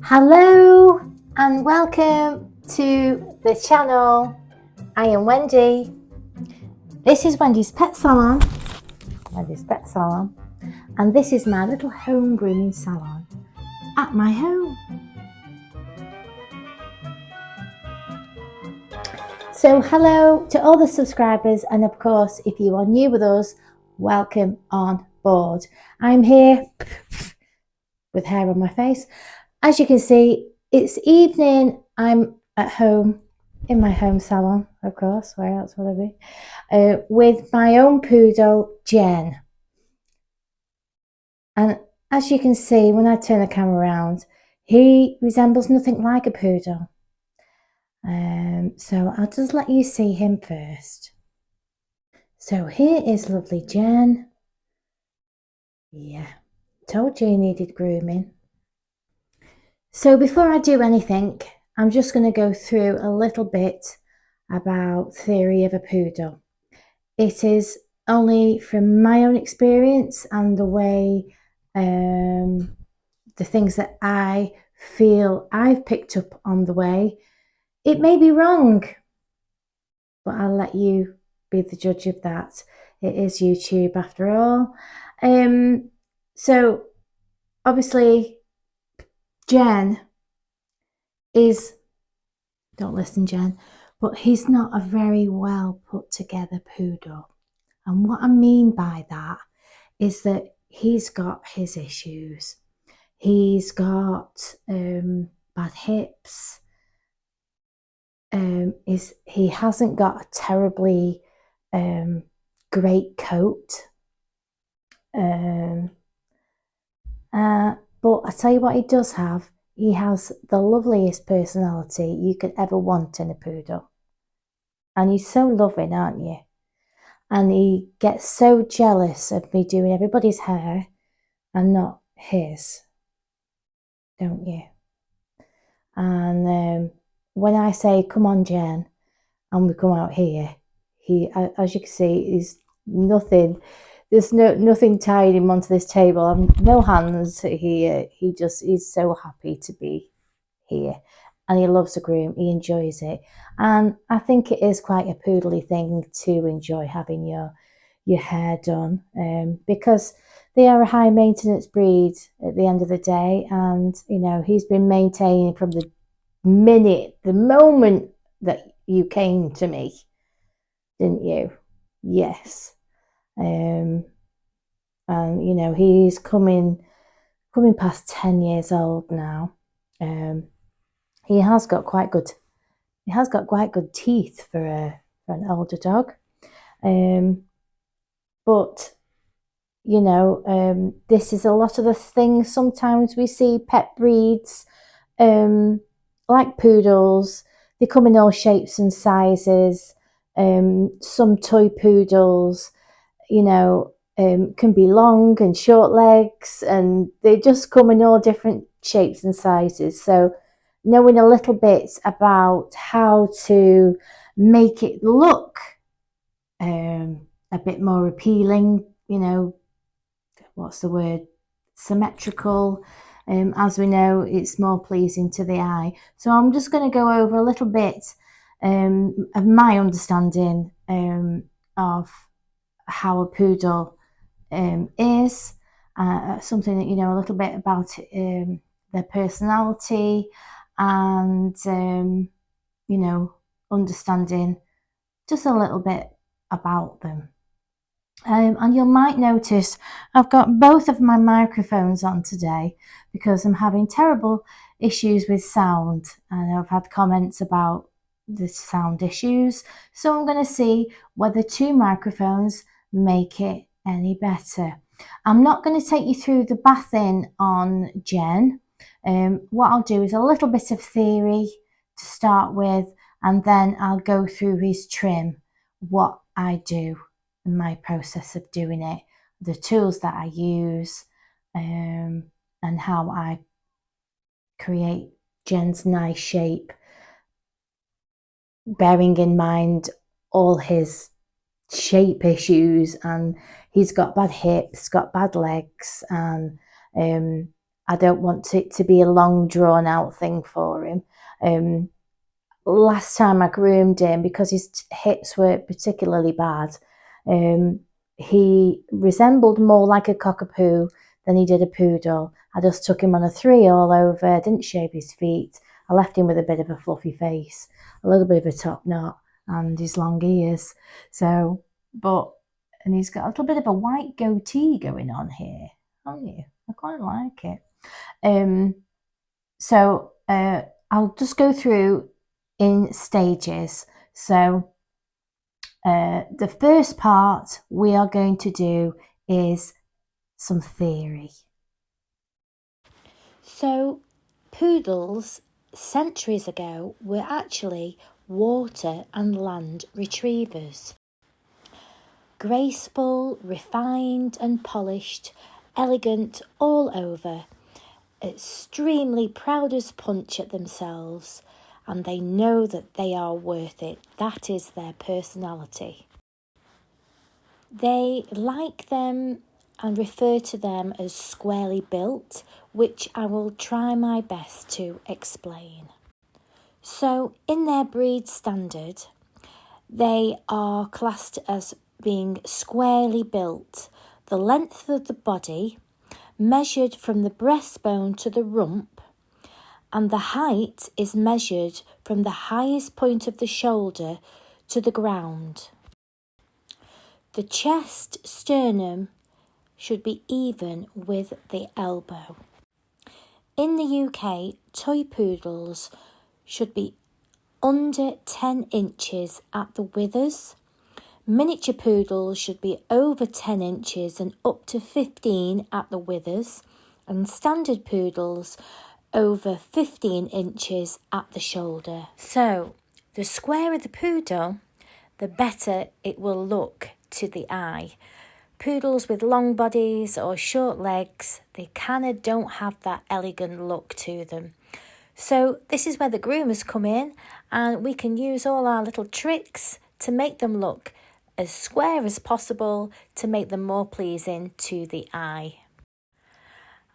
Hello and welcome to the channel. I am Wendy. This is Wendy's Pet Salon, and this is my little home grooming salon at my home. So hello to all the subscribers, and of course if you are new with us, welcome on board. I'm here with hair on my face. As you can see, it's evening. I'm at home in my home salon, of course, where else would I be, with my own poodle, Jen. And as you can see, when I turn the camera around, he resembles nothing like a poodle. So I'll just let you see him first. So here is lovely Jen. Yeah, told you he needed grooming. So before I do anything, I'm just going to go through a little bit about theory of a poodle. It is only from my own experience and the way the things that I feel I've picked up on the way. It may be wrong, but I'll let you be the judge of that. It is YouTube after all. So obviously Jen is, don't listen Jen, but he's not a very well put together poodle. And what I mean by that is that he's got his issues. He's got bad hips. He hasn't got a terribly great coat. But I tell you what he does have. He has the loveliest personality you could ever want in a poodle. And he's so loving, aren't you? And he gets so jealous of me doing everybody's hair and not his, don't you? And when I say, come on, Jen, and we come out here, he, as you can see, is nothing. There's nothing tied him onto this table. No hands here. He's so happy to be here. And he loves a groom. He enjoys it. And I think it is quite a poodly thing to enjoy having your hair done, because they are a high maintenance breed at the end of the day. And, you know, he's been maintaining from the moment that you came to me, didn't you? Yes. And, you know, he's coming past 10 years old now. He has got quite good teeth for an older dog. But you know, this is a lot of the things sometimes we see pet breeds, like poodles. They come in all shapes and sizes. Some toy poodles, you know, can be long and short legs, and they just come in all different shapes and sizes. So knowing a little bit about how to make it look a bit more appealing, you know, what's the word, symmetrical. As we know, it's more pleasing to the eye. So I'm just going to go over a little bit of my understanding of how a poodle is, something that, you know, a little bit about their personality, and you know, understanding just a little bit about them. And you might notice I've got both of my microphones on today because I'm having terrible issues with sound, and I've had comments about the sound issues. So I'm going to see whether two microphones make it any better. I'm not going to take you through the bathing on Jen. What I'll do is a little bit of theory to start with, and then I'll go through his trim, what I do, my process of doing it, the tools that I use, and how I create Jen's nice shape, bearing in mind all his shape issues. And he's got bad hips, got bad legs, and I don't want it to be a long drawn out thing for him. Last time I groomed him, because his hips were particularly bad, he resembled more like a cockapoo than he did a poodle. I just took him on a 3 all over, didn't shave his feet. I left him with a bit of a fluffy face, a little bit of a top knot, and his long ears. So, and he's got a little bit of a white goatee going on here, haven't you? I quite like it. So I'll just go through in stages. So the first part we are going to do is some theory. So poodles centuries ago were actually water and land retrievers. Graceful, refined and polished, elegant all over, extremely proud as punch at themselves, and they know that they are worth it. That is their personality. They like them and refer to them as squarely built, which I will try my best to explain. So in their breed standard, they are classed as being squarely built. The length of the body measured from the breastbone to the rump, and the height is measured from the highest point of the shoulder to the ground. The chest sternum should be even with the elbow. In the UK, toy poodles should be under 10 inches at the withers. Miniature poodles should be over 10 inches and up to 15 at the withers, and standard poodles over 15 inches at the shoulder. So, the squarer the poodle, the better it will look to the eye. Poodles with long bodies or short legs, they kind of don't have that elegant look to them. So this is where the groomers come in, and we can use all our little tricks to make them look as square as possible to make them more pleasing to the eye.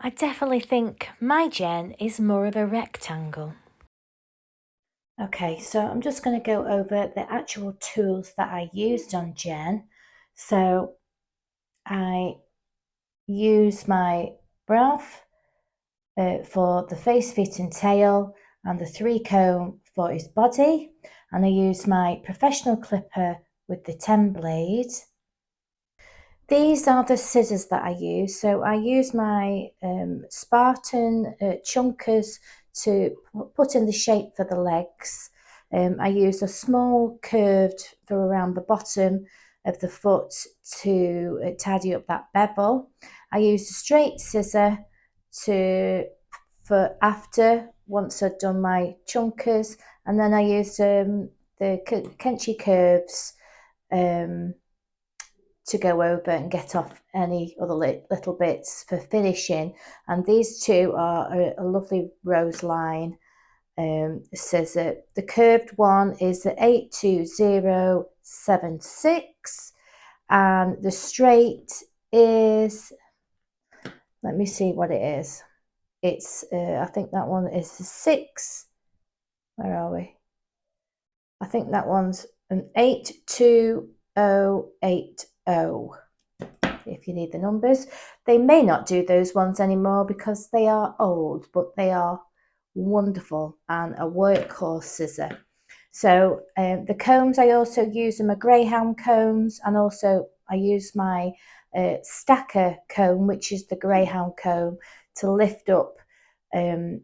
I definitely think my Jen is more of a rectangle. Okay, so I'm just going to go over the actual tools that I used on Jen. So I use my Braff for the face, feet and tail, and the 3 comb for his body, and I use my professional clipper with the 10 blade. These are the scissors that I use. So I use my Spartan chunkers to put in the shape for the legs. I use a small curved for around the bottom of the foot to tidy up that bevel. I use a straight scissor for after, once I've done my chunkers, and then I use the Kenchi curves to go over and get off any other little bits for finishing. And these two are a lovely rose line scissor. The curved one is the 82076, and the straight is, let me see what it is. It's I think that one is the 6. Where are we? I think that one's an 82080. If you need the numbers. They may not do those ones anymore because they are old, but they are wonderful and a workhorse scissor. So the combs, I also use them, are greyhound combs, and also I use my stacker comb, which is the greyhound comb, to lift up the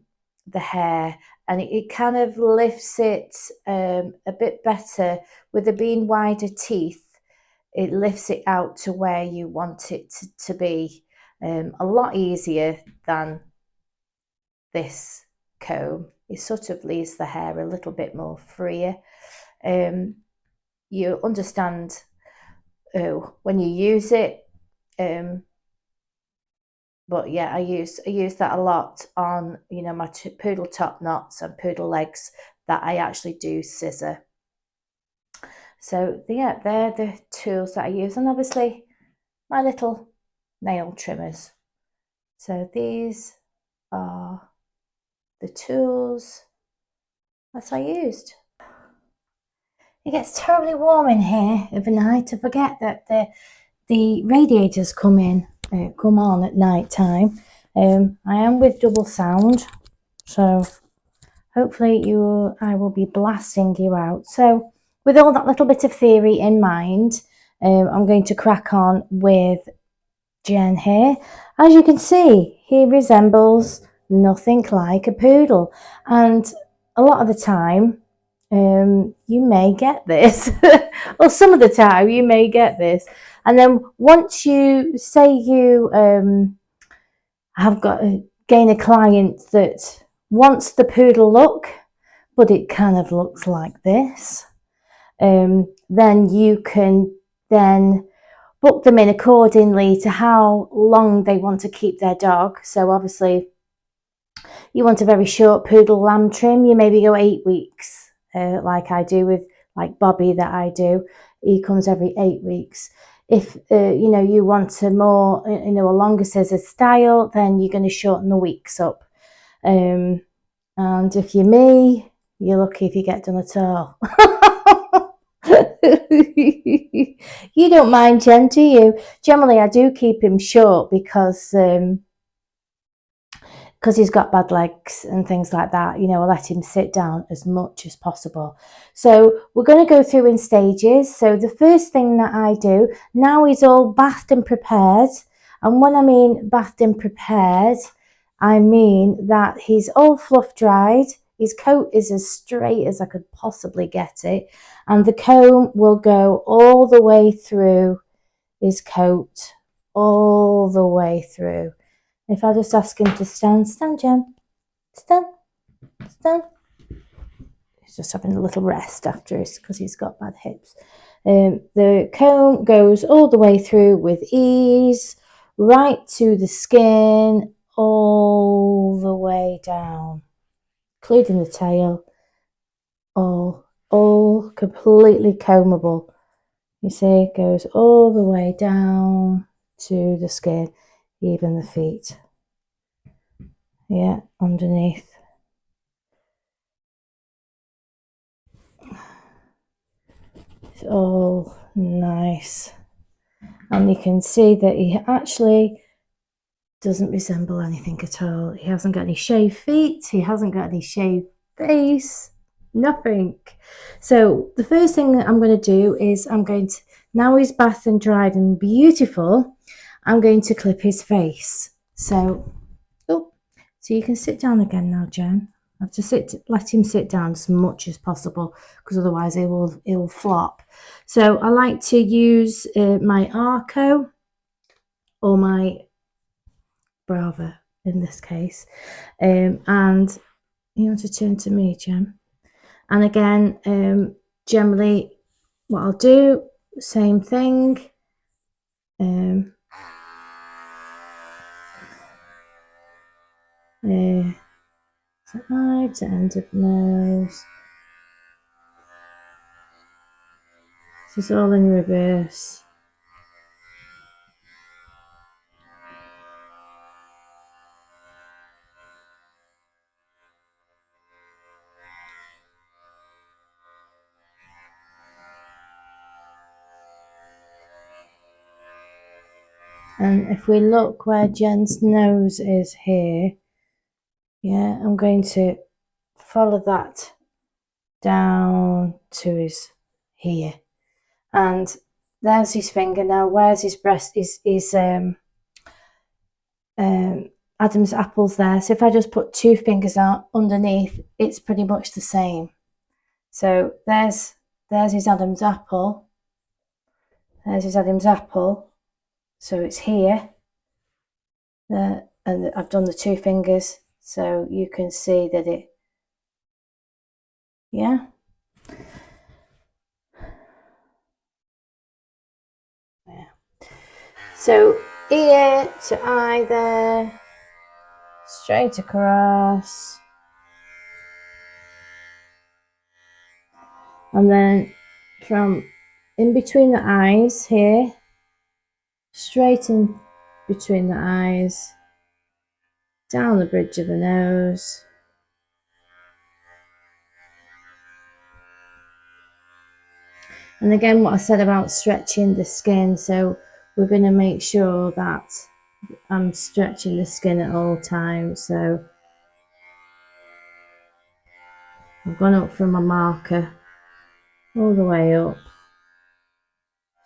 hair, and it kind of lifts it a bit better. With it being wider teeth, it lifts it out to where you want it to be, a lot easier than this comb. It sort of leaves the hair a little bit more freer. You understand when you use it, but yeah, I use that a lot on my poodle top knots and poodle legs that I actually do scissor. So yeah, they're the tools that I use, and obviously my little nail trimmers. So these are the tools that I used. It gets terribly warm in here overnight. I forget that the radiators come on at night time. I am with double sound, so hopefully I will be blasting you out. So with all that little bit of theory in mind, I'm going to crack on with Jen here. As you can see, he resembles nothing like a poodle, and a lot of the time you may get this or some of the time you may get this, and then once you say you have got to gain a client that wants the poodle look but it kind of looks like this, then you can then book them in accordingly to how long they want to keep their dog. So obviously you want a very short poodle lamb trim, you maybe go 8 weeks, like I do with like Bobby that I do. He comes every 8 weeks. If you want a more a longer scissor style, then you're going to shorten the weeks up. And if you're me, you're lucky if you get done at all. You don't mind, Jen, do you? Generally, I do keep him short because he's got bad legs and things like that. I let him sit down as much as possible. So we're going to go through in stages. So the first thing that I do, now he's all bathed and prepared. And when I mean bathed and prepared, I mean that he's all fluff dried. His coat is as straight as I could possibly get it. And the comb will go all the way through his coat, all the way through. If I just ask him to stand, Jen, stand. He's just having a little rest after this because he's got bad hips. The comb goes all the way through with ease, right to the skin, all the way down, including the tail, all completely combable. You see, it goes all the way down to the skin, even the feet. Yeah, underneath. It's all nice. And you can see that he actually doesn't resemble anything at all. He hasn't got any shaved feet. He hasn't got any shaved face. Nothing. So the first thing that I'm going to do is now he's bathed and dried and beautiful, I'm going to clip his face. So you can sit down again now, Jen. I have to let him sit down as much as possible because otherwise he'll flop. So I like to use my Arco or my Brava in this case. And you want to turn to me, Jen. And again, generally what I'll do, same thing. Right to end of nose. This is all in reverse. And if we look where Jen's nose is here, yeah, I'm going to follow that down to his here. And there's his finger. Now where's his breast? His Adam's apples there. So if I just put 2 fingers out underneath, it's pretty much the same. So there's his Adam's apple. There's his Adam's apple. So it's here. And I've done the 2 fingers, so you can see that yeah. So ear to eye there, straight across. And then from in between the eyes here, straight in between the eyes down the bridge of the nose. And again, what I said about stretching the skin, so we're going to make sure that I'm stretching the skin at all times. So I've gone up from my marker all the way up,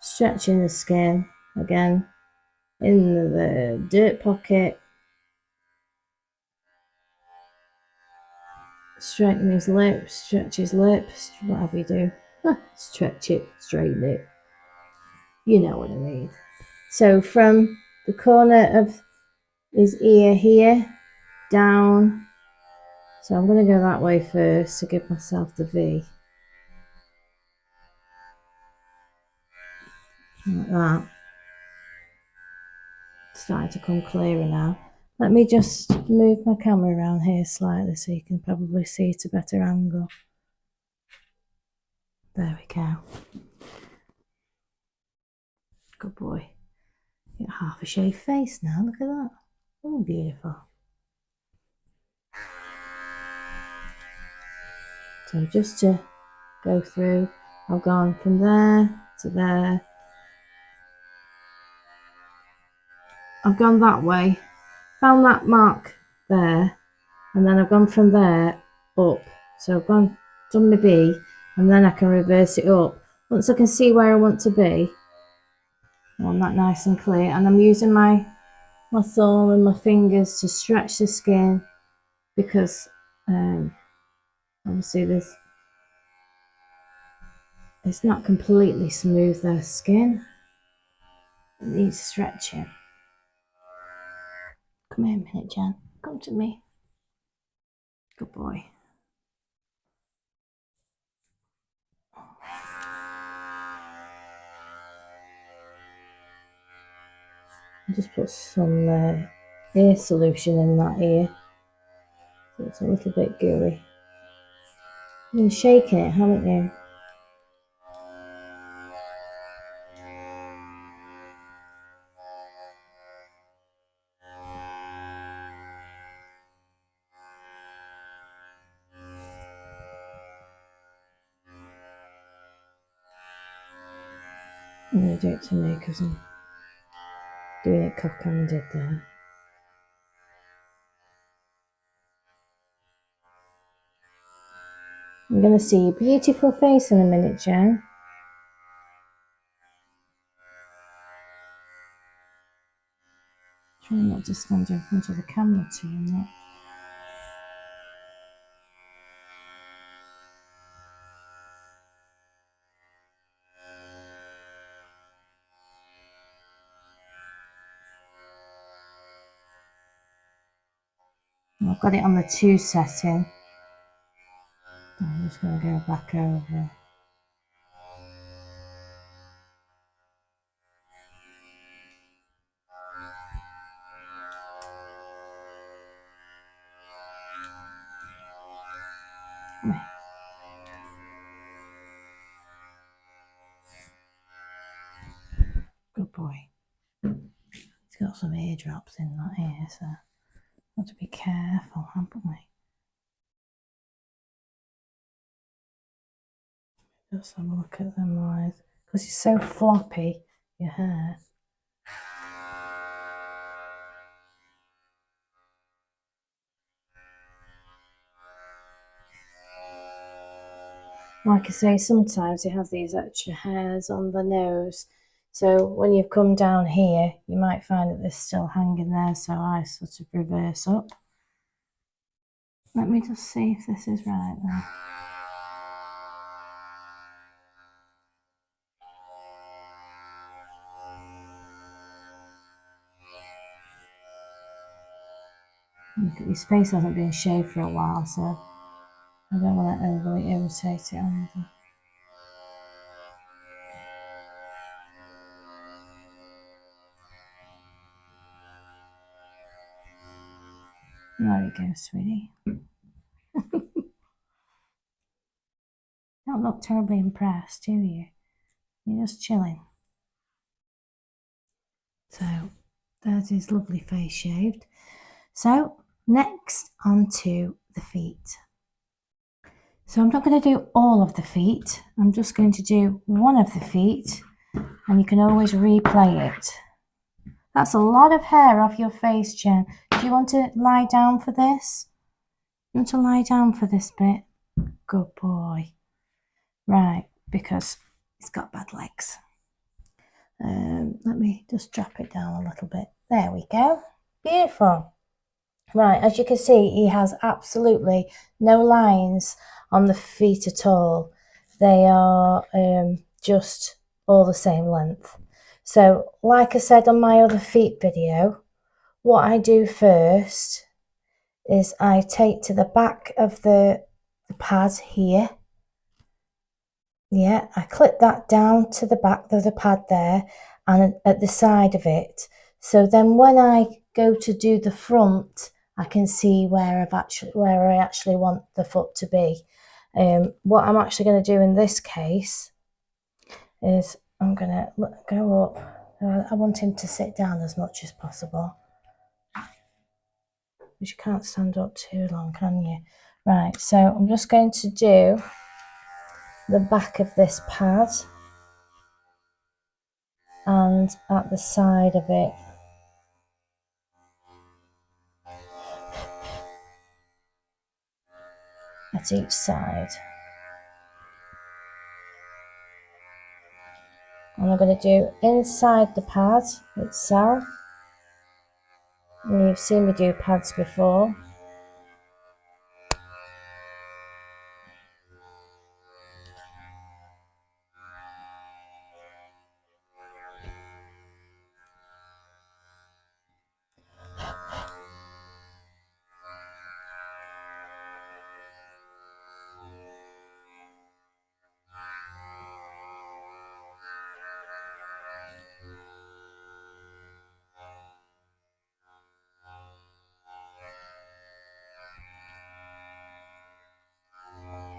stretching the skin again in the dirt pocket, straighten his lips, stretch his lips, whatever you do. Stretch it, straighten it, you know what I mean. So from the corner of his ear here down, so I'm going to go that way first to give myself the V, like that. Starting to come clearer now. Let me just move my camera around here slightly so you can probably see it at a better angle. There we go. Good boy. Got half a shaved face now, look at that. Oh, beautiful. So just to go through, I've gone from there to there. I've gone that way, found that mark there, and then I've gone from there up. So I've done my B, and then I can reverse it up. Once I can see where I want to be, I want that nice and clear, and I'm using my thumb and my fingers to stretch the skin, because obviously it's not completely smooth, the skin. It needs stretching. Come here a minute, Jen. Come to me. Good boy. I just put some ear solution in that ear, so it's a little bit gooey. You've been shaking it, haven't you? I'm going to do it to me because I'm doing it cock-handed there. I'm going to see your beautiful face in a minute, Jen. Try not to stand in front of the camera too much. I've got it on the 2 setting. I'm just going to go back over. Come here. Good boy. He's got some eardrops in that ear, so got to be careful, haven't we? Just have a look at them eyes, because it's so floppy, your hair. Like I say, sometimes you have these extra hairs on the nose, so when you've come down here, you might find that they're still hanging there, so I sort of reverse up. Let me just see if this is right now. Look, his face hasn't been shaved for a while, so I don't want to overly irritate it either. There you go, sweetie. Don't look terribly impressed, do you? You're just chilling. So, there's his lovely face shaved. So, Next, onto the feet. So I'm not going to do all of the feet. I'm just going to do one of the feet, and you can always replay it. That's a lot of hair off your face, Jen. Do you want to lie down for this? You want to lie down for this bit? Good boy. Right, because it's got bad legs. Let me just drop it down a little bit. There we go. Beautiful. Right, as you can see, he has absolutely no lines on the feet at all. They are just all the same length. So, like I said on my other feet video, what I do first is I take to the back of the pad here. Yeah, I clip that down to the back of the pad there and at the side of it. So then when I go to do the front, I can see where I actually want the foot to be. What I'm actually going to do in this case is I'm going to go up. I want him to sit down as much as possible. Because you can't stand up too long, can you? Right, so I'm just going to do the back of this pad and at the side of it. At each side. And I'm going to do inside the pad itself. And you've seen me do pads before.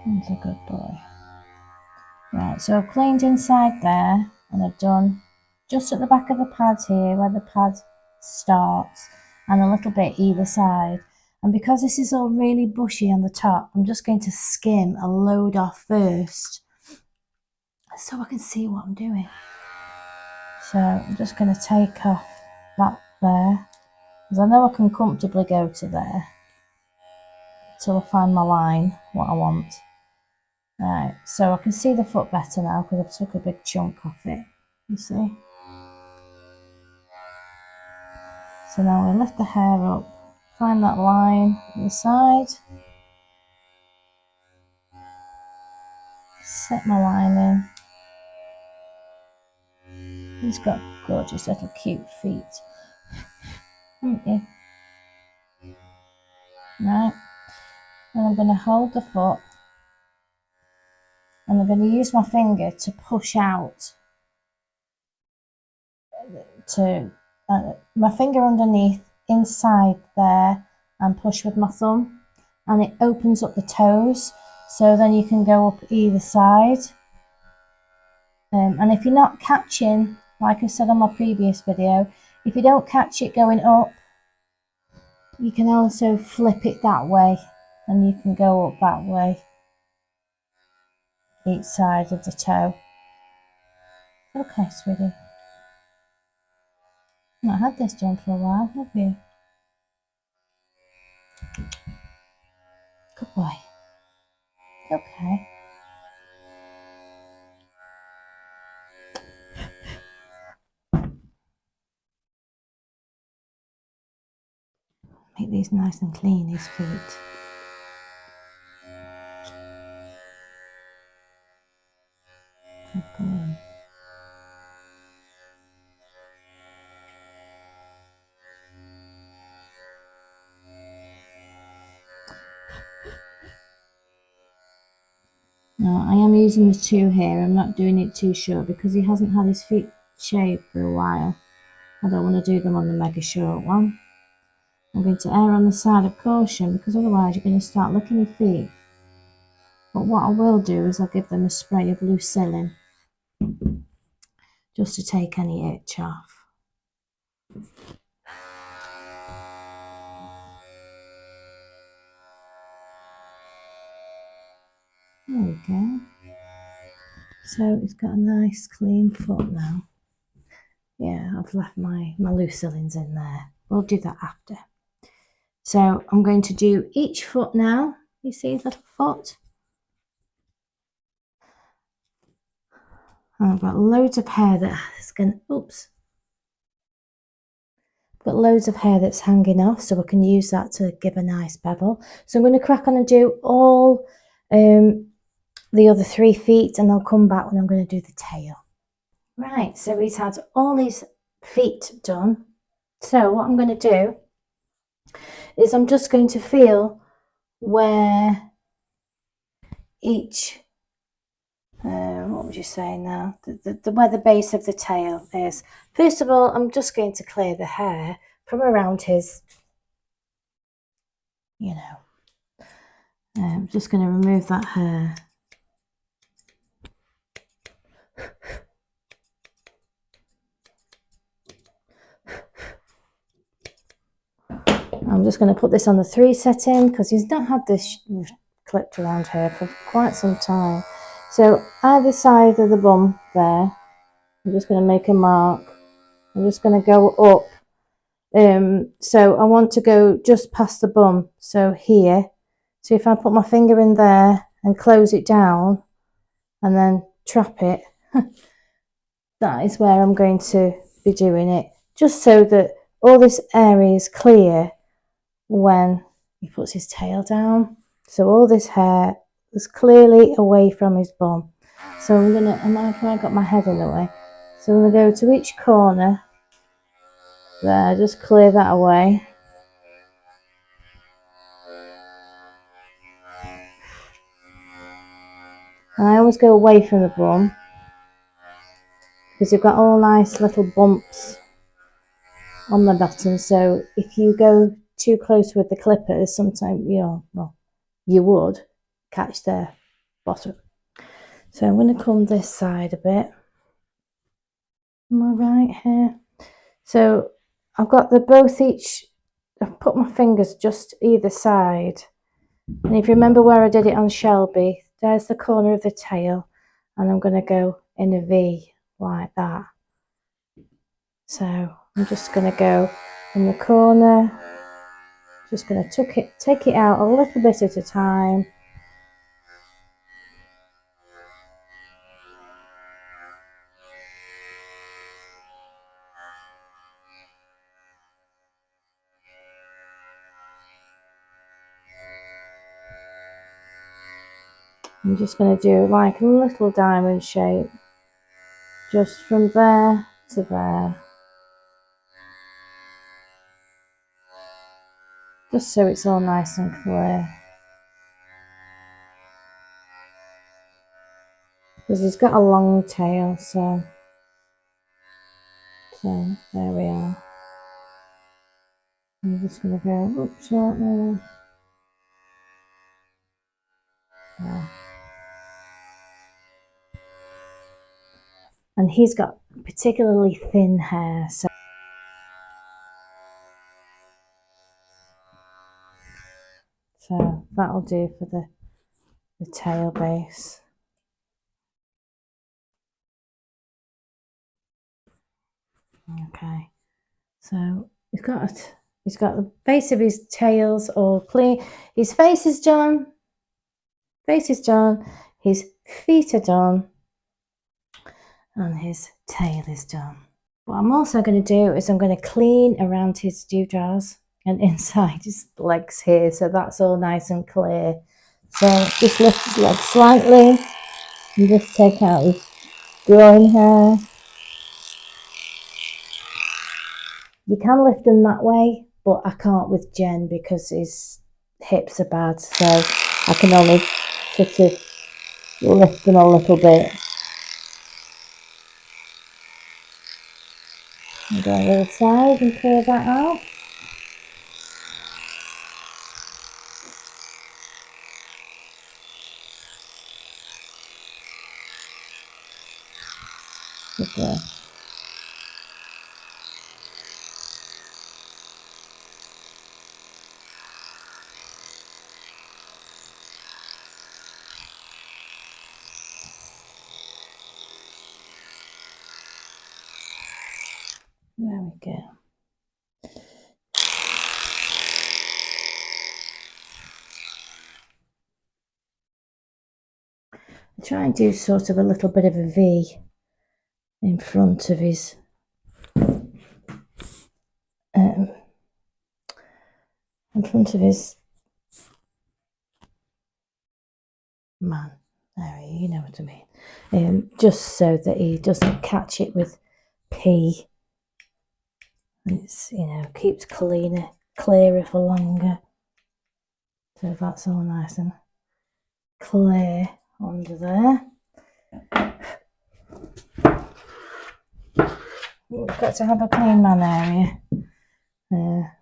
He's a good boy. Right, so I've cleaned inside there and I've done just at the back of the pad here where the pad starts and a little bit either side. And because this is all really bushy on the top, I'm just going to skim a load off first so I can see what I'm doing. So I'm just going to take off that there because I know I can comfortably go to there till I find my line, what I want. Right, so I can see the foot better now because I've took a big chunk off it, you see. So now we lift the hair up, find that line on the side, set my line in. He's got gorgeous little cute feet, haven't you? Right, and I'm going to hold the foot and I'm going to use my finger to push out to my finger underneath inside there and push with my thumb and it opens up the toes so then you can go up either side. And if you're not catching, like I said on my previous video, if you don't catch it going up, you can also flip it that way and you can go up that way each side of the toe. Okay, sweetie. You've not had this done for a while, have you? Good boy. Okay. Make these nice and clean, his feet. Good boy. Now, I am using the 2 here. I'm not doing it too short because he hasn't had his feet shaved for a while. I don't want to do them on the mega short one. I'm going to err on the side of caution because otherwise you're going to start licking your feet. But what I will do is I'll give them a spray of Lucillin just to take any itch off. There we go. So it's got a nice clean foot now. Yeah, I've left my Lucillins in there. We'll do that after. So I'm going to do each foot now. You see his little foot? And I've got loads of hair that's going to, oops. Got loads of hair that's hanging off, so I can use that to give a nice bevel. So I'm going to crack on and do all the other 3 feet, and I'll come back when I'm going to do the tail. Right, so he's had all his feet done. So what I'm going to do is I'm just going to feel where each, what would you say now, where the base of the tail is. First of all, I'm just going to clear the hair from around his, you know, I'm just going to remove that hair. I'm just going to put this on the 3 setting because he's not had this clipped around here for quite some time. So either side of the bum there, I'm just going to make a mark. I'm just going to go up. So I want to go just past the bum. So here. So if I put my finger in there and close it down and then trap it, that is where I'm going to be doing it. Just so that all this area is clear when he puts his tail down. So all this hair is clearly away from his bum. So I'm going to, I got my head in the way. So I'm going to go to each corner there, just clear that away. And I always go away from the bum because you've got all nice little bumps on the bottom. So if you go too close with the clippers, sometimes, you know, well, you would catch their bottom. So I'm going to come this side a bit. Am I right here? So I've got the both each, I've put my fingers just either side. And if you remember where I did it on Shelby, there's the corner of the tail. And I'm going to go in a V like that. So I'm just going to go in the corner, just going to take it out a little bit at a time. I'm just going to do like a little diamond shape, just from there to there. Just so it's all nice and clear. Because he's got a long tail, so there we are. I'm just going to go up shortly. There. And he's got particularly thin hair, so that'll do for the tail base. Okay, so he's got the base of his tails all clean. His face is done. His feet are done. And his tail is done. What I'm also going to do is I'm going to clean around his dewdrops and inside his legs here, so that's all nice and clear. So just lift his legs slightly and just take out his groin hair. You can lift them that way, but I can't with Jen because his hips are bad, so I can only sort of lift them a little bit. And go on the other side and clear that out. Okay. I try and do sort of a little bit of a V in front of his man area, you know what I mean, just so that he doesn't catch it with pee. It's, you know, keeps clearer for longer. So that's all nice and clear under there. We've got to have a clean man area.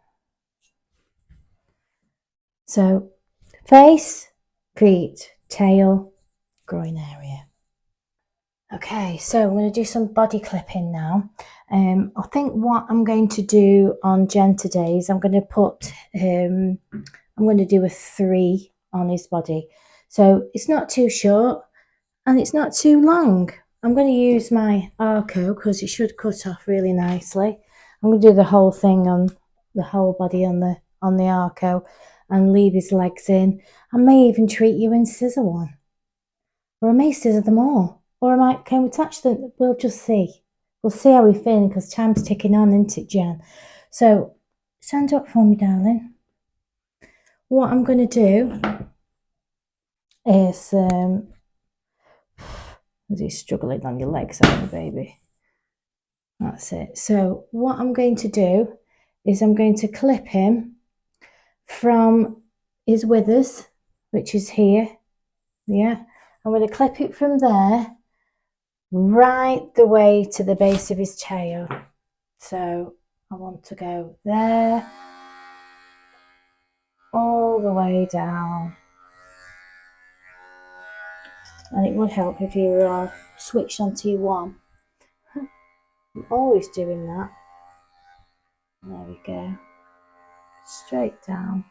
So face, feet, tail, groin area. Okay, so I'm going to do some body clipping now. I think what I'm going to do on Jen today is I'm going to put, I'm going to do a 3 on his body. So it's not too short and it's not too long. I'm going to use my Arco because it should cut off really nicely. I'm going to do the whole thing on the whole body on the Arco and leave his legs in. I may even treat you and scissor one, or I may scissor them all, or I might can we attach them. We'll just see. We'll see how we feel because time's ticking on, isn't it, Jen? So stand up for me, darling. What I'm going to do is as he's struggling on your legs, aren't you, baby? That's it. So what I'm going to do is I'm going to clip him from his withers, which is here. Yeah, I'm going to clip it from there right the way to the base of his tail. So I want to go there, all the way down. And it would help if you were switched on T1. I'm always doing that. There we go. Straight down.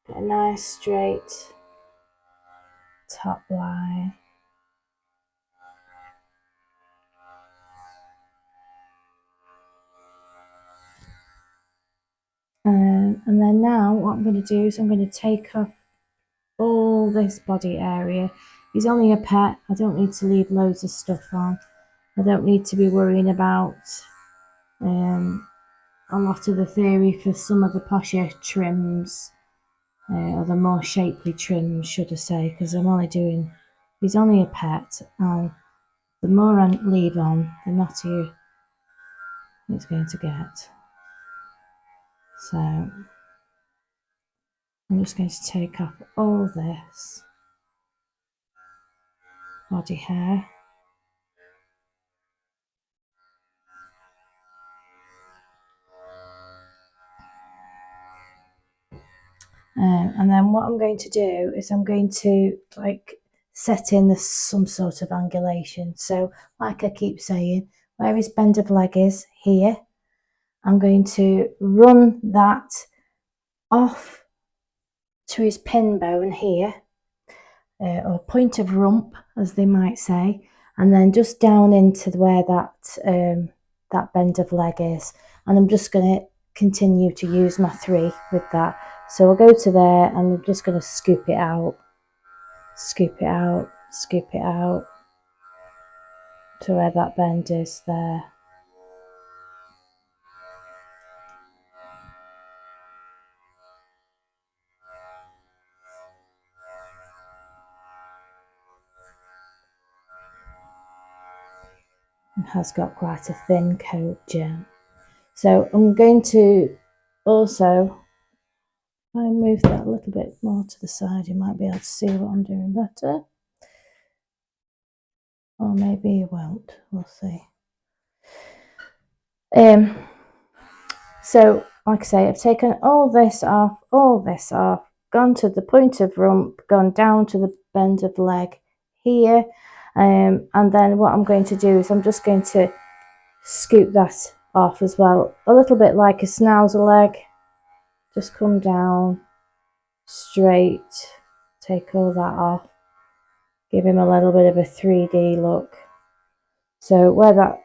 Get a nice straight top line. And then now what I'm going to do is I'm going to take off all this body area. He's only a pet. I don't need to leave loads of stuff on. I don't need to be worrying about a lot of the theory for some of the posher trims, or the more shapely trims, should I say, because I'm only doing, he's only a pet, and the more I leave on, the knottier it's going to get. So I'm just going to take off all this body hair. And then what I'm going to do is I'm going to set in some sort of angulation. So like I keep saying, where his bend of leg is here, I'm going to run that off to his pin bone here, or point of rump, as they might say, and then just down into where that bend of leg is. And I'm just going to continue to use my 3 with that. So I'll go to there and I'm just going to scoop it out, scoop it out, scoop it out to where that bend is there. It has got quite a thin coat, Jen. So I'm going to also, if I move that a little bit more to the side, you might be able to see what I'm doing better. Or maybe you won't, we'll see. So, like I say, I've taken all this off, gone to the point of rump, gone down to the bend of leg here. And then what I'm going to do is I'm just going to scoop that off as well. A little bit like a schnauzer leg. Just come down, straight, take all that off. Give him a little bit of a 3D look. So where that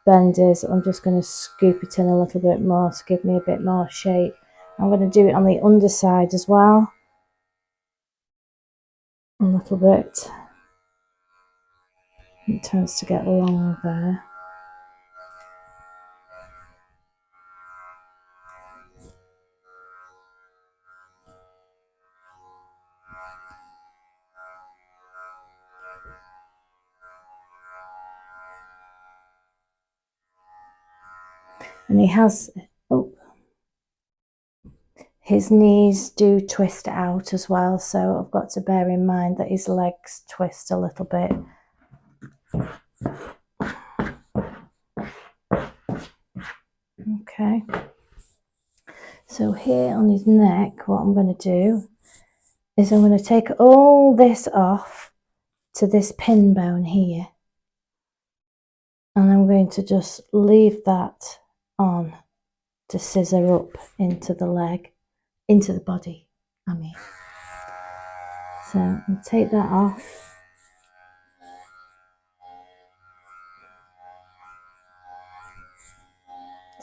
bend is, I'm just going to scoop it in a little bit more to give me a bit more shape. I'm going to do it on the underside as well. a little bit. It tends to get long there. And he has, oh, his knees do twist out as well, so I've got to bear in mind that his legs twist a little bit. Okay, so here on his neck, what I'm going to do is I'm going to take all this off to this pin bone here, and I'm going to just leave that on to scissor up into the leg, into the body, I mean. So I'll take that off.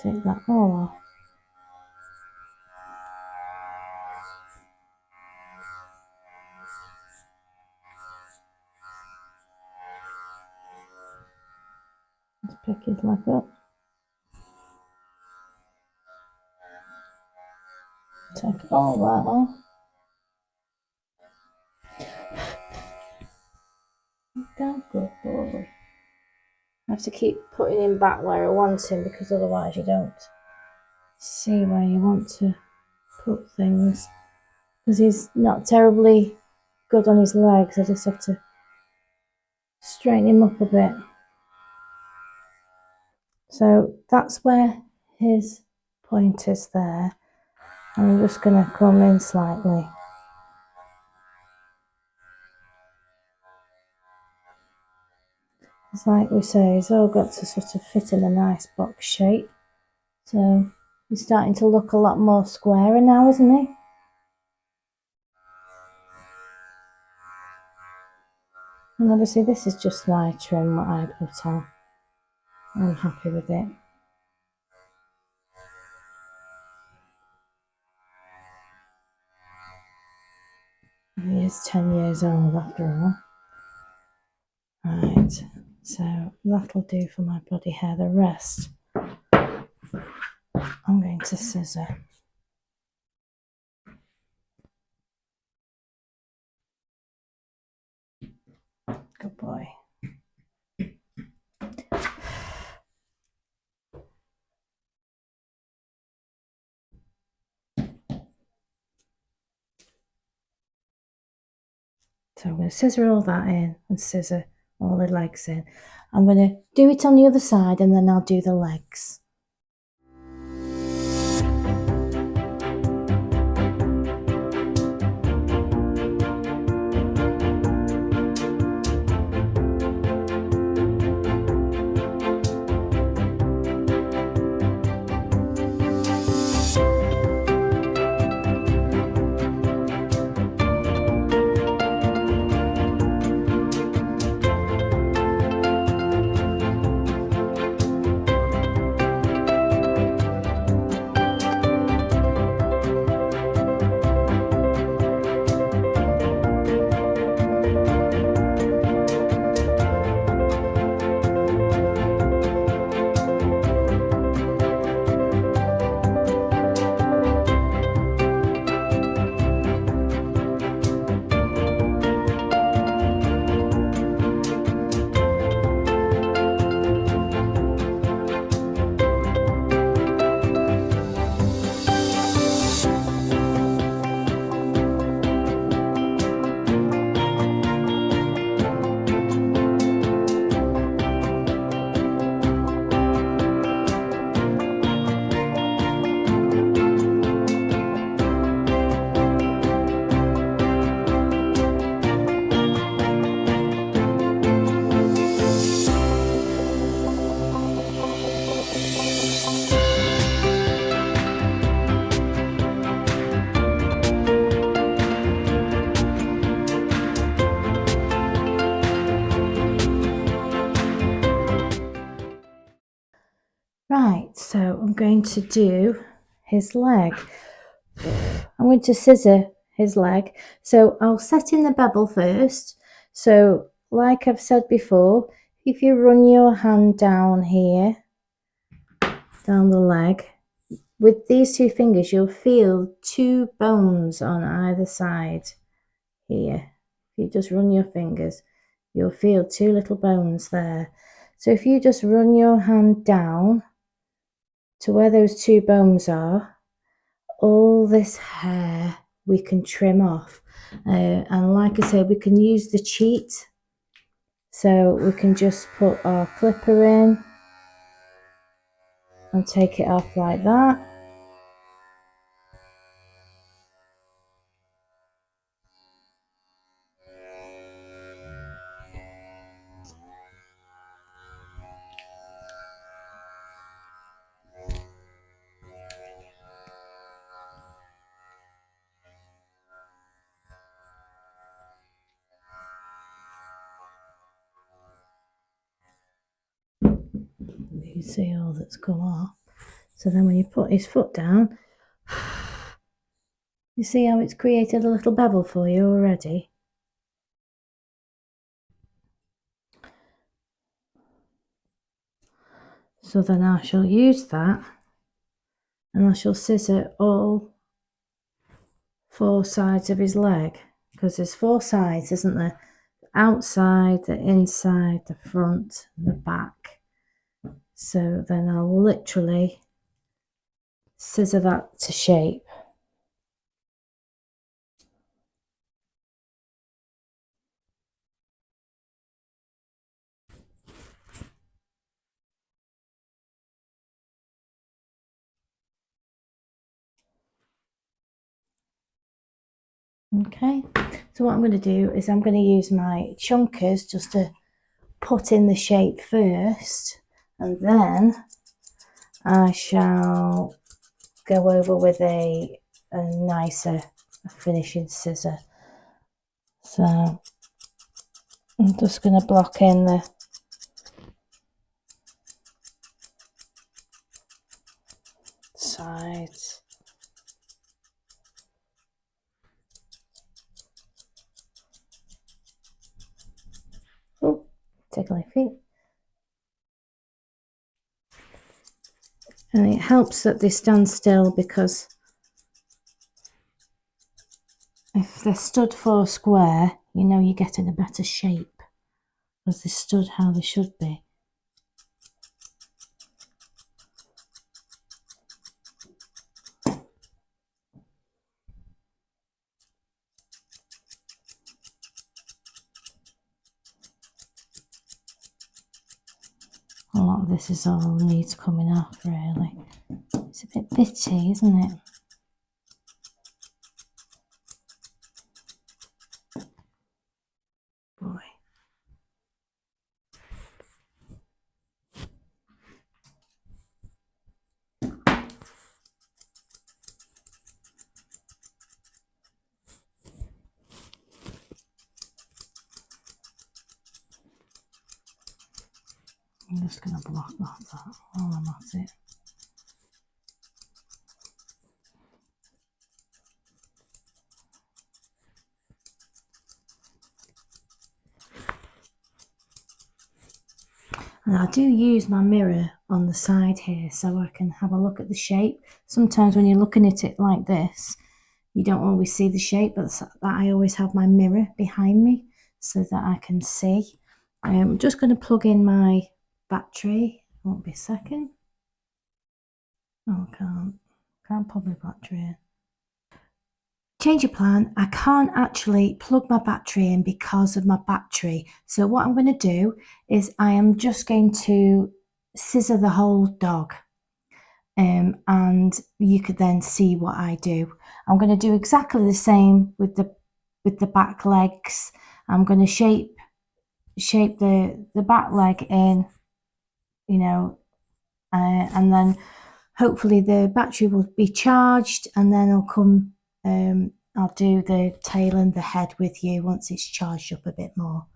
Take that all off. Let's pick his leg up. Take all that off. Go, good boy. I have to keep putting him back where I want him, because otherwise you don't see where you want to put things. Because he's not terribly good on his legs, I just have to straighten him up a bit. So that's where his point is there. I'm just going to come in slightly. It's like we say, he's all got to sort of fit in a nice box shape. So he's starting to look a lot more squarer now, isn't he? And obviously this is just my trim, what I put on. I'm happy with it. He is 10 years old after all. Right, so that'll do for my body hair. The rest I'm going to scissor. Good boy. So I'm going to scissor all that in and scissor all the legs in. I'm going to do it on the other side and then I'll do the legs. Right, so I'm going to do his leg. I'm going to scissor his leg. So I'll set in the bevel first. So like I've said before, if you run your hand down here, down the leg, with these two fingers, you'll feel two bones on either side here. If you just run your fingers, you'll feel two little bones there. So if you just run your hand down to where those two bones are, all this hair we can trim off. And like I said, we can use the cheat. So we can just put our clipper in and take it off like that. You can see all that's come off. So then when you put his foot down, you see how it's created a little bevel for you already? So then I shall use that and I shall scissor all four sides of his leg, because there's four sides, isn't there? The outside, the inside, the front, and the back. So then I'll literally scissor that to shape. Okay, so what I'm going to do is I'm going to use my chunkers just to put in the shape first, and then I shall go over with a nicer finishing scissor. So I'm just going to block in the sides. Oh, tickle my feet. And it helps that they stand still, because if they're stood four square, you know you're getting a better shape, because they stood how they should be. A lot of this is all needs coming off, really. It's a bit bitty, isn't it? Boy. I'm just going to block that while I'm at it. And I do use my mirror on the side here so I can have a look at the shape. Sometimes when you're looking at it like this, you don't always see the shape, but that I always have my mirror behind me so that I can see. I'm just going to plug in my battery. Won't be a second. Oh, I can't plug my battery in. Change of plan. I can't actually plug my battery in because of my battery. So what I'm going to do is I am just going to scissor the whole dog. And you could then see what I do. I'm going to do exactly the same with the back legs. I'm going to shape the back leg in, you know, and then hopefully the battery will be charged, and then I'll do the tail and the head with you once it's charged up a bit more.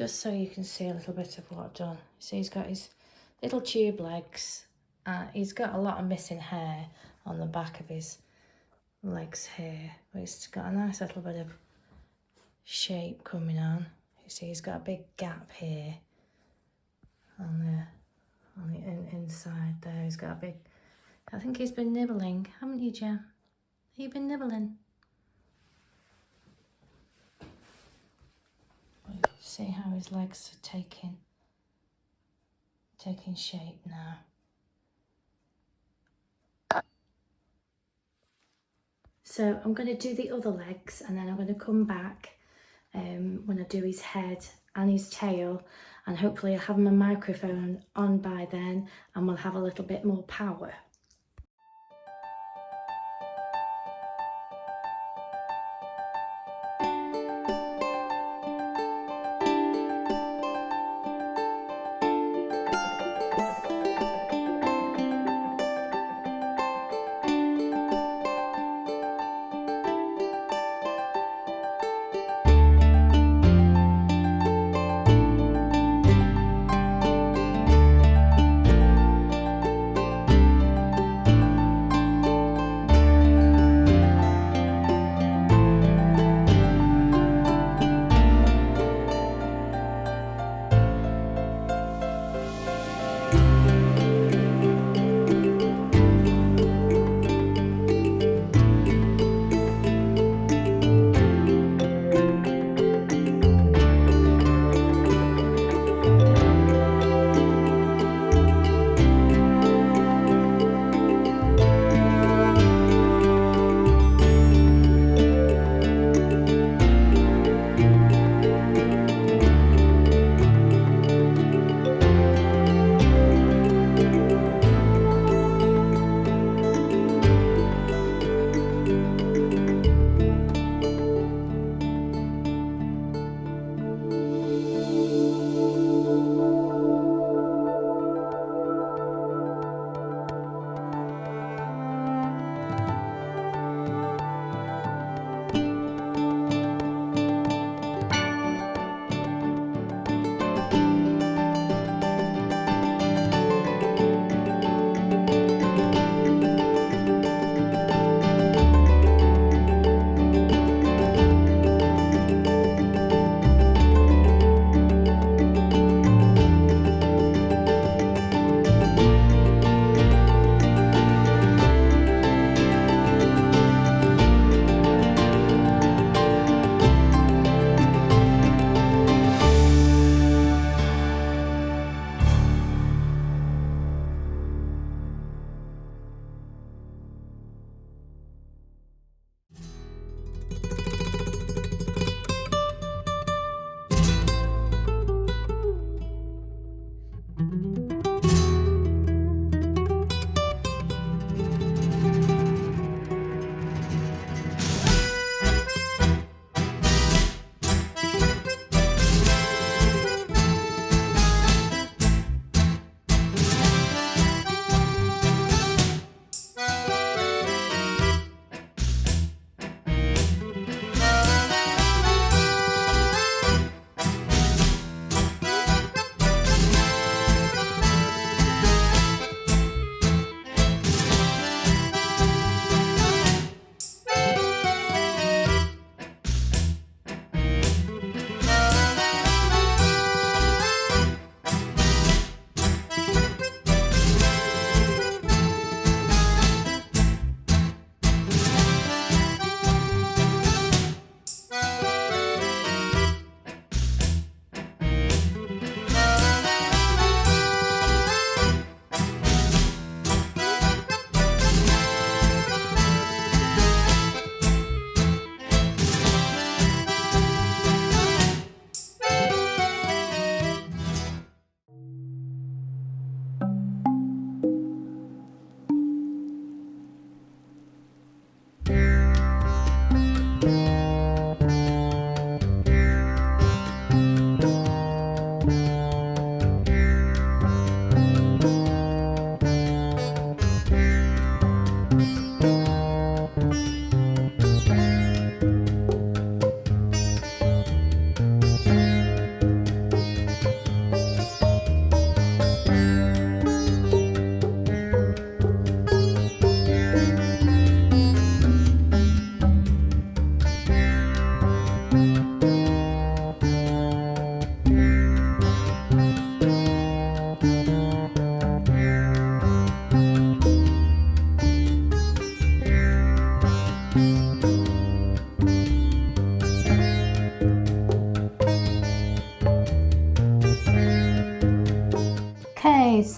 just so you can see a little bit of what I've done. See, he's got his little tube legs. He's got a lot of missing hair on the back of his legs here, but he's got a nice little bit of shape coming on. You see, he's got a big gap here on the inside there. He's got a big. I think he's been nibbling, haven't you, Jem? Have you been nibbling? See how his legs are taking shape now. So I'm going to do the other legs, and then I'm going to come back when I do his head and his tail, and hopefully I'll have my microphone on by then and we'll have a little bit more power.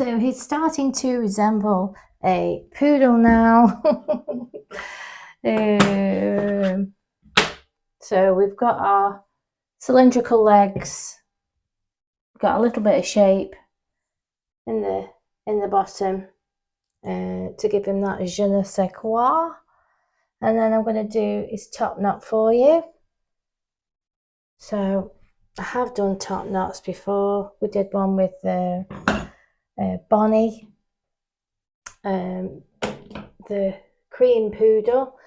So he's starting to resemble a poodle now. So we've got our cylindrical legs, got a little bit of shape in the bottom to give him that je ne sais quoi. And then I'm going to do his top knot for you. So I have done top knots before. We did one with Bonnie, the cream poodle.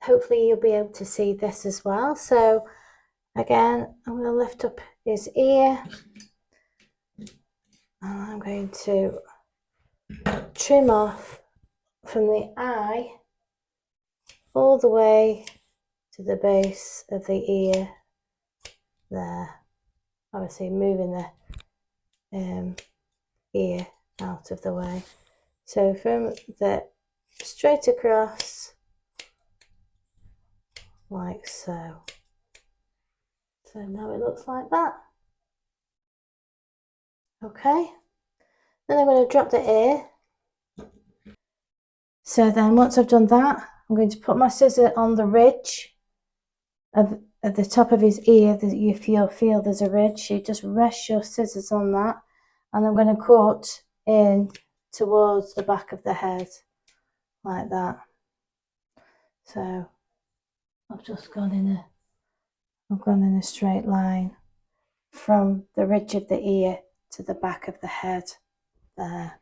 Hopefully you'll be able to see this as well. So again, I'm going to lift up his ear and I'm going to trim off from the eye all the way to the base of the ear there, obviously moving the ear out of the way. So from the straight across like so. So now it looks like that. Okay, then I'm going to drop the ear. So then once I've done that, I'm going to put my scissor on the ridge of the top of his ear. That you feel there's a ridge. You just rest your scissors on that, and I'm going to cut in towards the back of the head like that. So I've just gone in a straight line from the ridge of the ear to the back of the head there.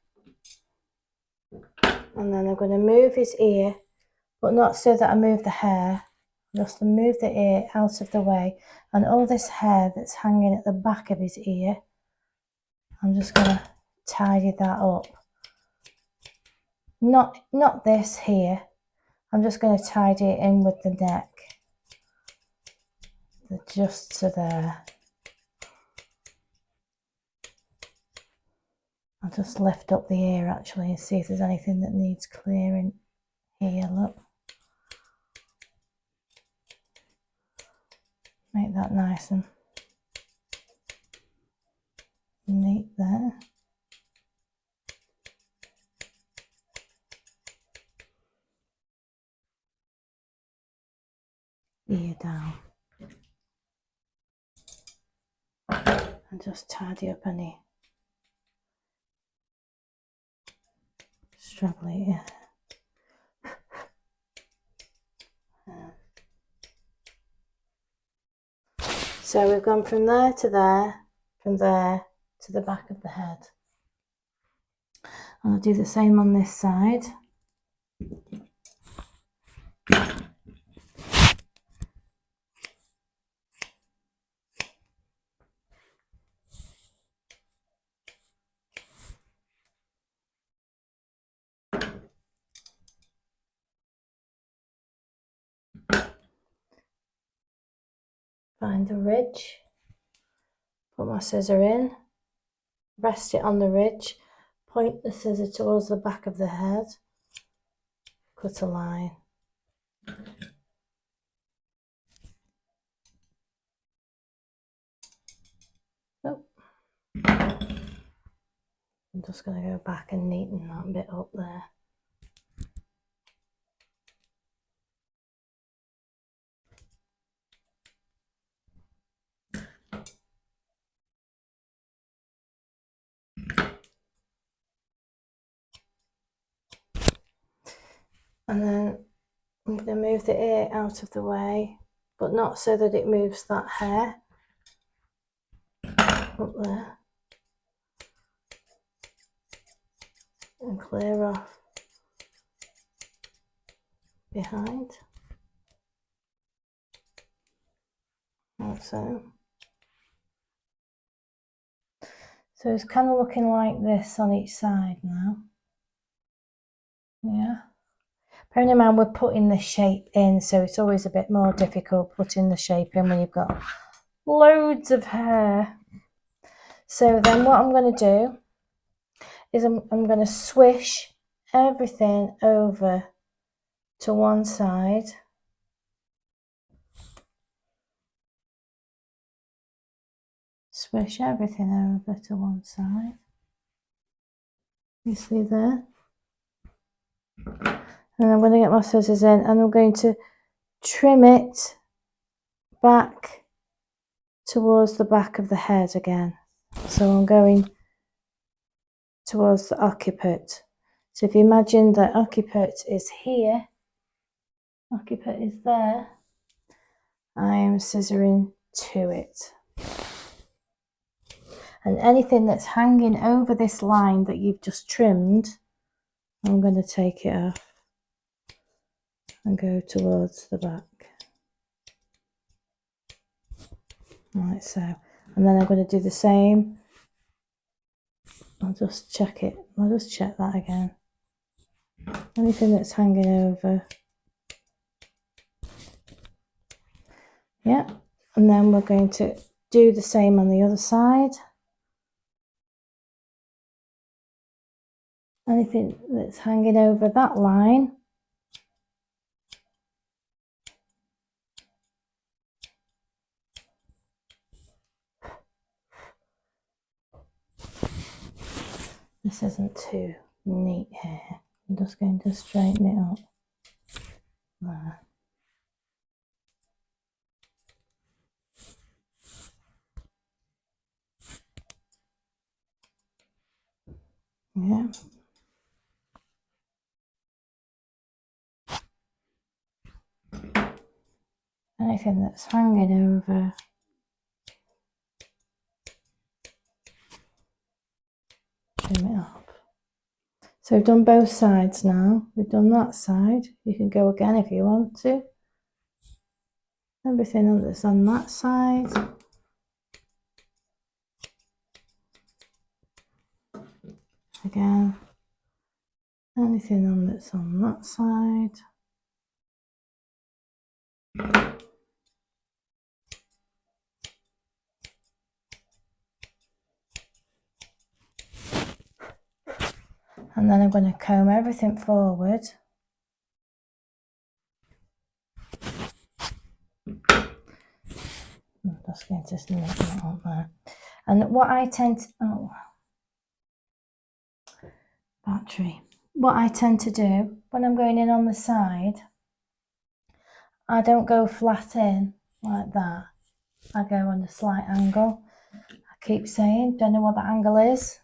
And then I'm going to move his ear, but not so that I move the hair, just to move the ear out of the way. And all this hair that's hanging at the back of his ear, I'm just going to tidy that up. Not this here. I'm just going to tidy it in with the neck, just to there. I'll just lift up the ear actually and see if there's anything that needs clearing here. Look, make that nice and neat there. Ear down. And just tidy up any straggly ear. So we've gone from there to there, from there to the back of the head. And I'll do the same on this side. Find the ridge, put my scissor in, rest it on the ridge, point the scissor towards the back of the head, cut a line. Oh. I'm just going to go back and neaten that bit up there. And then I'm going to move the ear out of the way, but not so that it moves that hair up there. And clear off behind, like so. So it's kind of looking like this on each side now. Yeah. Bearing in mind we're putting the shape in, so it's always a bit more difficult putting the shape in when you've got loads of hair. So then what I'm going to do is I'm going to swish everything over to one side. Swish everything over to one side. You see there? And I'm going to get my scissors in and I'm going to trim it back towards the back of the head again. So I'm going towards the occiput. So if you imagine that occiput is here, occiput is there, I am scissoring to it. And anything that's hanging over this line that you've just trimmed, I'm going to take it off and go towards the back. Like so. And then I'm going to do the same. I'll just check it. I'll just check that again. Anything that's hanging over. Yeah. And then we're going to do the same on the other side. Anything that's hanging over that line. This isn't too neat here. I'm just going to straighten it up. There. Yeah. Anything that's hanging over. Trim it up. So we've done both sides now. We've done that side. You can go again if you want to. Everything that's on that side. Again. Anything on that's on that side. And then I'm going to comb everything forward. I'm just going to snip that on there. And what I tend to, battery. What I tend to do when I'm going in on the side, I don't go flat in like that. I go on a slight angle. I keep saying, don't know what the angle is,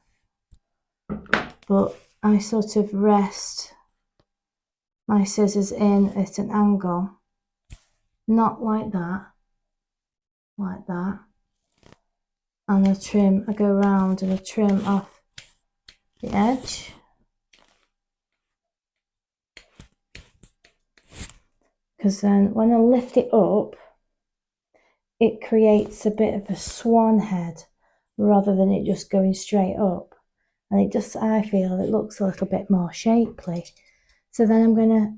but I sort of rest my scissors in at an angle, not like that, and I go around and I trim off the edge. Because then when I lift it up, it creates a bit of a swan head rather than it just going straight up. And it just, I feel it looks a little bit more shapely. So then I'm going to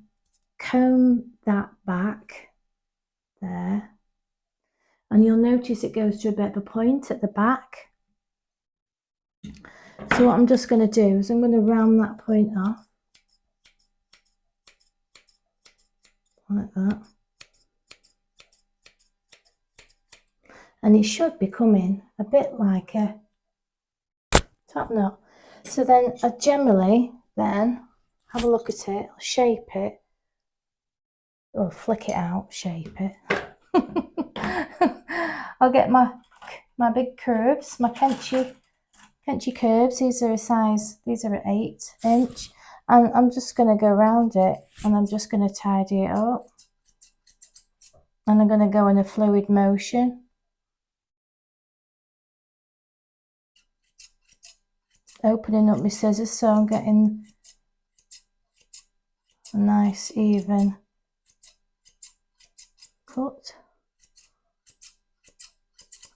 comb that back there. And you'll notice it goes to a bit of a point at the back. So what I'm just going to do is I'm going to round that point off. Like that. And it should be coming a bit like a top knot. So then I generally then have a look at it, shape it, or flick it out, shape it. I'll get my big curves, my Kenchy curves. These are an 8-inch, and I'm just going to go around it, and I'm just going to tidy it up, and I'm going to go in a fluid motion. Opening up my scissors so I'm getting a nice even cut.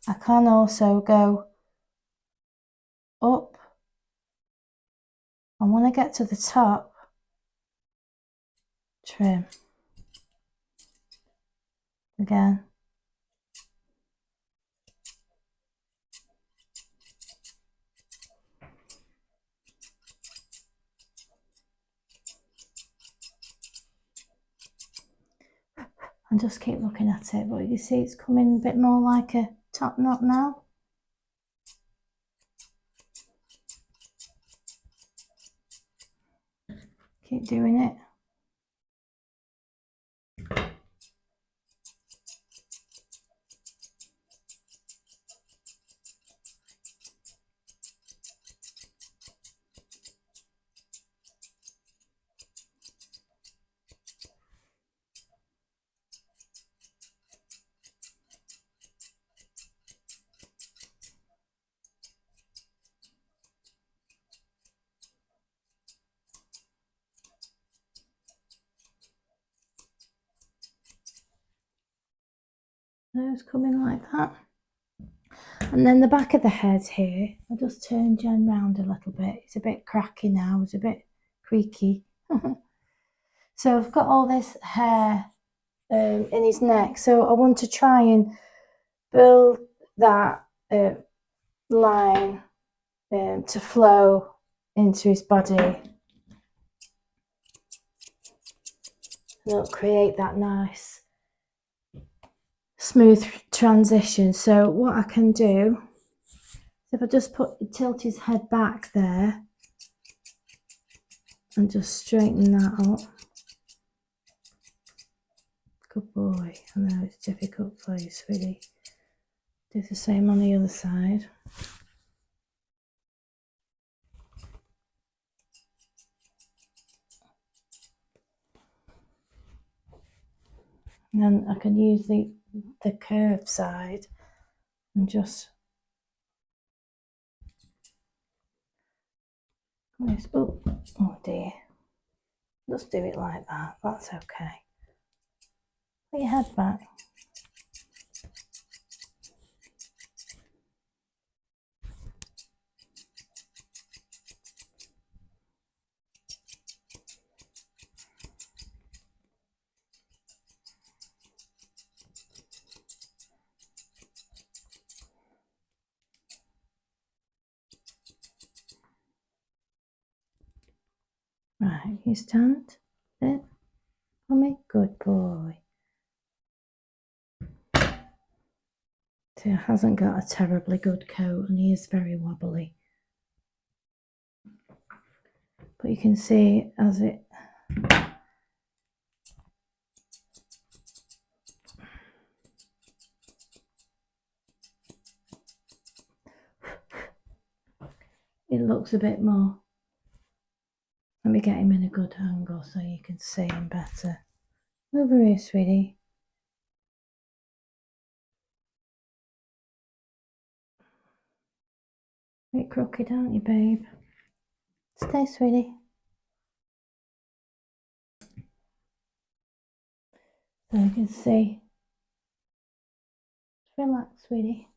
I can also go up, and when I get to the top, trim again. And just keep looking at it, but you see it's coming a bit more like a top knot now. keep doing it. Those come in like that. And then the back of the head here, I'll just turn Jen round a little bit. It's a bit cracky now, it's a bit creaky. So I've got all this hair in his neck. So I want to try and build that line to flow into his body. It'll create that nice smooth transition. So what I can do is if I just tilt his head back there and just straighten that up. Good boy. I know it's difficult for you, sweetie. Do the same on the other side. And then I can use the curved side and just oh dear. Just do it like that. That's okay. Put your head back. Right, you stand there for me. Good boy. So he hasn't got a terribly good coat and he is very wobbly. But you can see as it looks a bit more. Let me get him in a good angle so you can see him better. Over here, sweetie. A bit crooked, aren't you, babe? Stay, sweetie. So you can see. Relax, sweetie.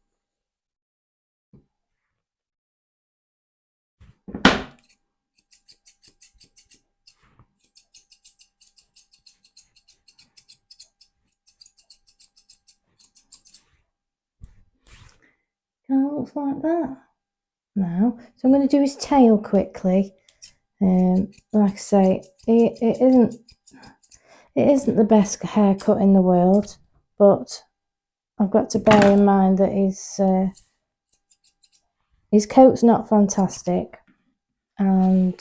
Kind of looks like that now. So I'm going to do his tail quickly. Like I say, it isn't the best haircut in the world, but I've got to bear in mind that his coat's not fantastic, and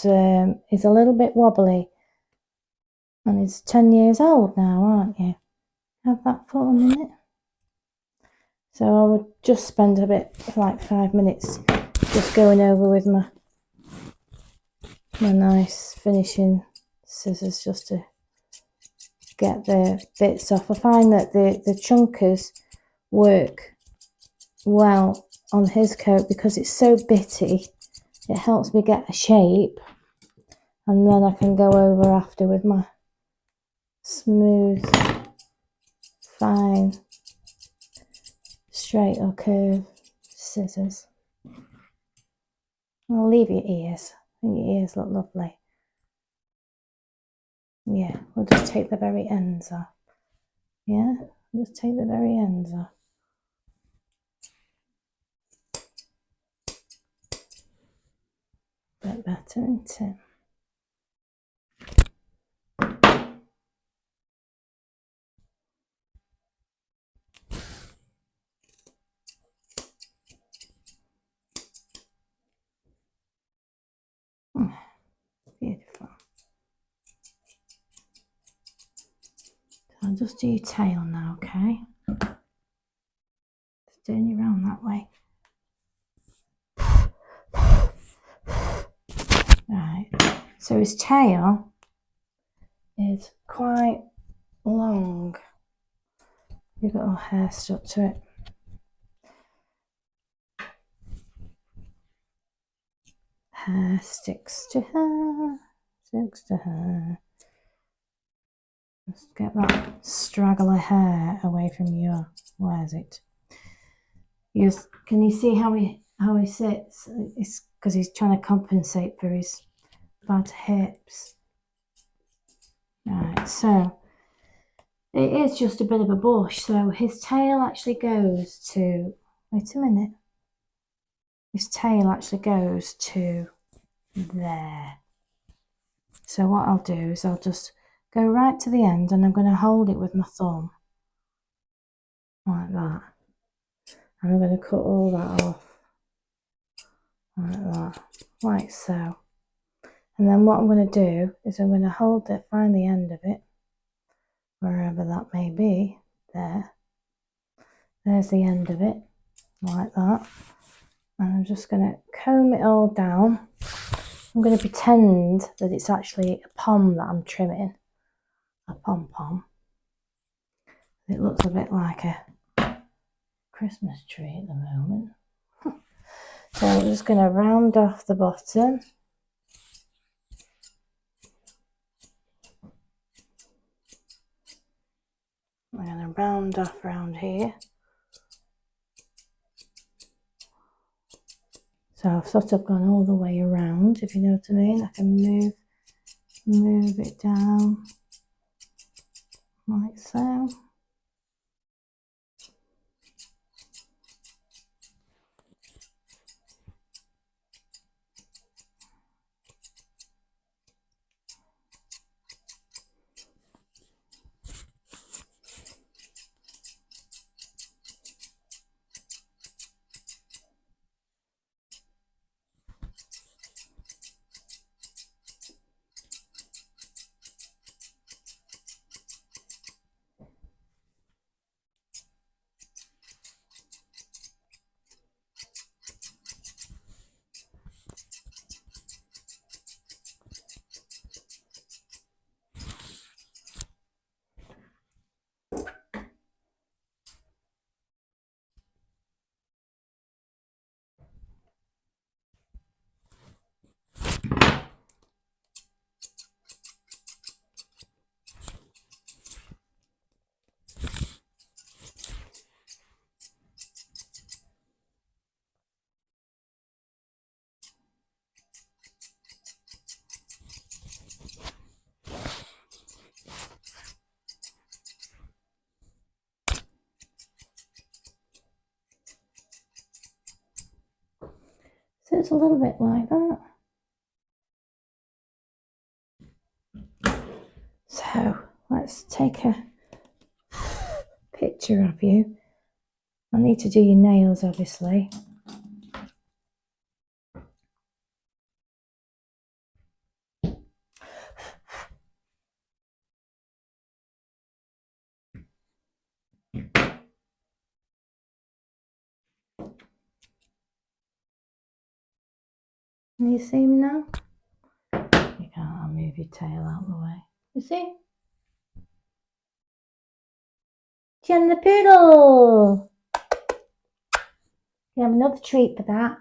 he's a little bit wobbly, and he's 10 years old now, aren't you? Have that for a minute. So I would just spend a bit, like 5 minutes, just going over with my nice finishing scissors just to get the bits off. I find that the chunkers work well on his coat because it's so bitty. It helps me get a shape, and then I can go over after with my smooth, fine, straight or curved scissors. I'll leave your ears. I think your ears look lovely. Yeah, we'll just take the very ends off. Yeah, just take the very ends off. Bit better, isn't it? Beautiful. I'll just do your tail now, okay? Just turn you around that way. Right, so his tail is quite long. You've got all hair stuck to it. Hair sticks to her, sticks to her. Just get that straggler hair away from your, where's it? Can you see how he sits? It's because he's trying to compensate for his bad hips. Right, so it is just a bit of a bush. So his tail actually goes to, wait a minute. His tail actually goes to there. So what I'll do is I'll just go right to the end and I'm going to hold it with my thumb. Like that. And I'm going to cut all that off. Like that. Like so. And then what I'm going to do is I'm going to hold it, find the end of it. Wherever that may be. There. There's the end of it. Like that. And I'm just going to comb it all down. I'm going to pretend that it's actually a pom that I'm trimming. A pom-pom. It looks a bit like a Christmas tree at the moment. So I'm just going to round off the bottom. I'm going to round off around here. So I've sort of gone all the way around, if you know what I mean. I can move it down like so. So it's a little bit like that. So let's take a picture of you. I need to do your nails, obviously. Can you see him now? You can't. I'll move your tail out of the way. You see? Jen the Poodle! You have another treat for that.